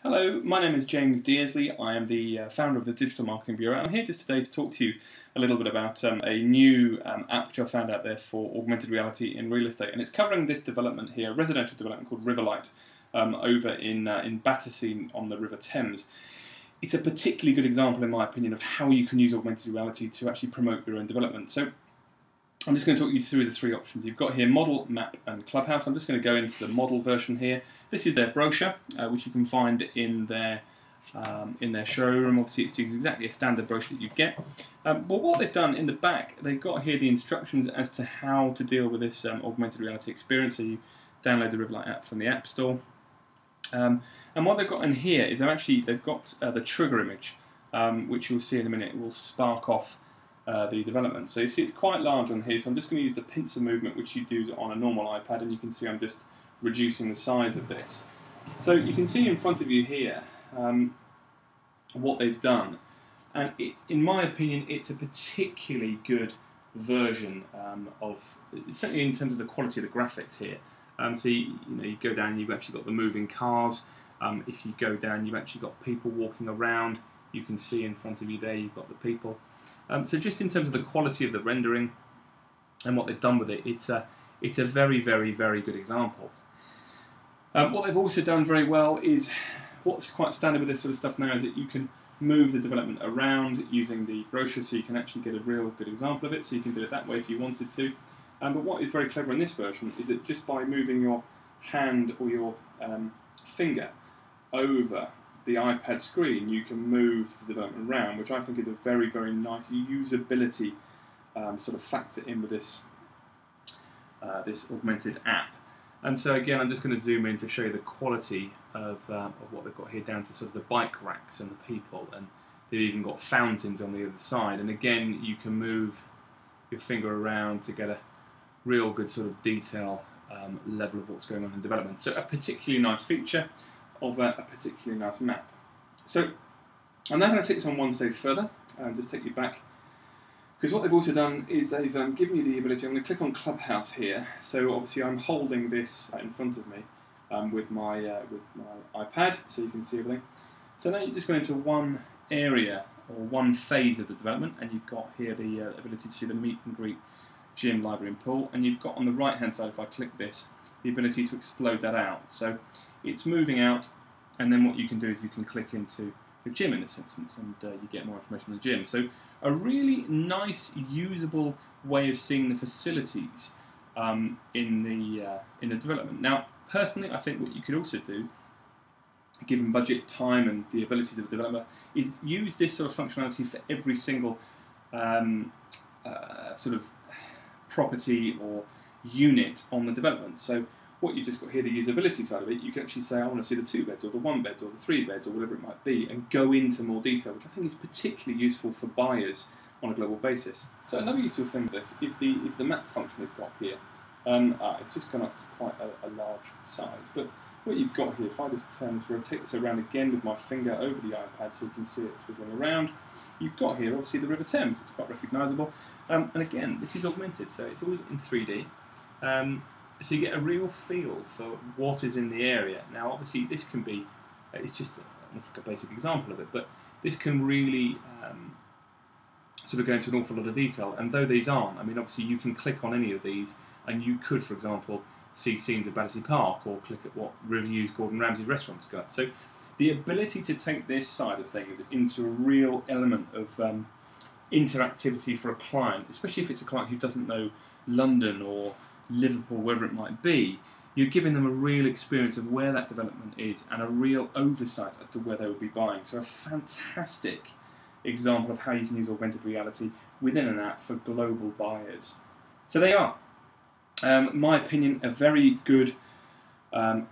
Hello, my name is James Dearsley. I am the founder of the Digital Marketing Bureau. I'm here just today to talk to you a little bit about a new app which I found out there for augmented reality in real estate, and it's covering this development here, a residential development called Riverlight, over in Battersea on the River Thames. It's a particularly good example, in my opinion, of how you can use augmented reality to actually promote your own development. So I'm just going to talk you through the three options. You've got here Model, Map and Clubhouse. I'm just going to go into the Model version here. This is their brochure, which you can find in their showroom. Obviously it's exactly a standard brochure that you get. But what they've done in the back, they've got here the instructions as to how to deal with this augmented reality experience. So you download the Riverlight app from the App Store. And what they've got in here is they've got the trigger image, which you'll see in a minute. It will spark off the development. So you see it's quite large on here, so I'm just going to use the pincer movement which you do on a normal iPad, and you can see I'm just reducing the size of this. So you can see in front of you here what they've done, and in my opinion it's a particularly good version of, certainly in terms of the quality of the graphics here. So you go down and you've actually got the moving cars. If you go down, you've actually got people walking around. You can see in front of you there you've got the people. So just in terms of the quality of the rendering and what they've done with it, it's a very, very, very good example. What they've also done very well is, what's quite standard with this sort of stuff now, is that you can move the development around using the brochure, so you can actually get a real good example of it, so you can do it that way if you wanted to. But what is very clever in this version is that just by moving your hand or your finger over the iPad screen, you can move the development around, which I think is a very, very nice usability sort of factor in with this this augmented app. And so again, I'm just going to zoom in to show you the quality of what they've got here, down to sort of the bike racks and the people, and they've even got fountains on the other side. And again, you can move your finger around to get a real good sort of detail level of what's going on in development. So a particularly nice feature of a particularly nice map. So I'm now going to take this on one stage further and just take you back, because what they've also done is they've given you the ability. I'm going to click on Clubhouse here. So obviously I'm holding this in front of me with my iPad, so you can see everything. So now you just go into one area or one phase of the development, and you've got here the ability to see the meet and greet, gym, library and pool, and you've got on the right hand side, if I click this, the ability to explode that out. So it's moving out, and then what you can do is you can click into the gym in this instance, and you get more information on the gym. So a really nice, usable way of seeing the facilities in the development. Now, personally, I think what you could also do, given budget, time, and the abilities of the developer, is use this sort of functionality for every single sort of property or unit on the development. So what you've just got here, the usability side of it, you can actually say, I want to see the 2 beds or the 1 beds or the 3 beds or whatever it might be, and go into more detail, which I think is particularly useful for buyers on a global basis. So another useful thing with this is the map function they've got here. It's just gone up to quite a large size, but what you've got here, if I just rotate this around again with my finger over the iPad so you can see it twizzling around, you've got here obviously the River Thames. It's quite recognisable, and again, this is augmented, so it's all in 3D. So you get a real feel for what is in the area. Now obviously this can be, it's just almost like a basic example of it, but this can really sort of go into an awful lot of detail. And though these aren't, I mean obviously you can click on any of these and you could, for example, see scenes of Battersea Park, or click at what reviews Gordon Ramsay's restaurants got. So the ability to take this side of things into a real element of interactivity for a client, especially if it's a client who doesn't know London or Liverpool, wherever it might be, you're giving them a real experience of where that development is and a real oversight as to where they would be buying. So a fantastic example of how you can use augmented reality within an app for global buyers. So they are, in my opinion, a very good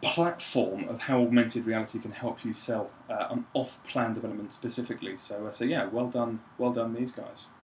platform of how augmented reality can help you sell an off-plan development specifically. So yeah, well done these guys.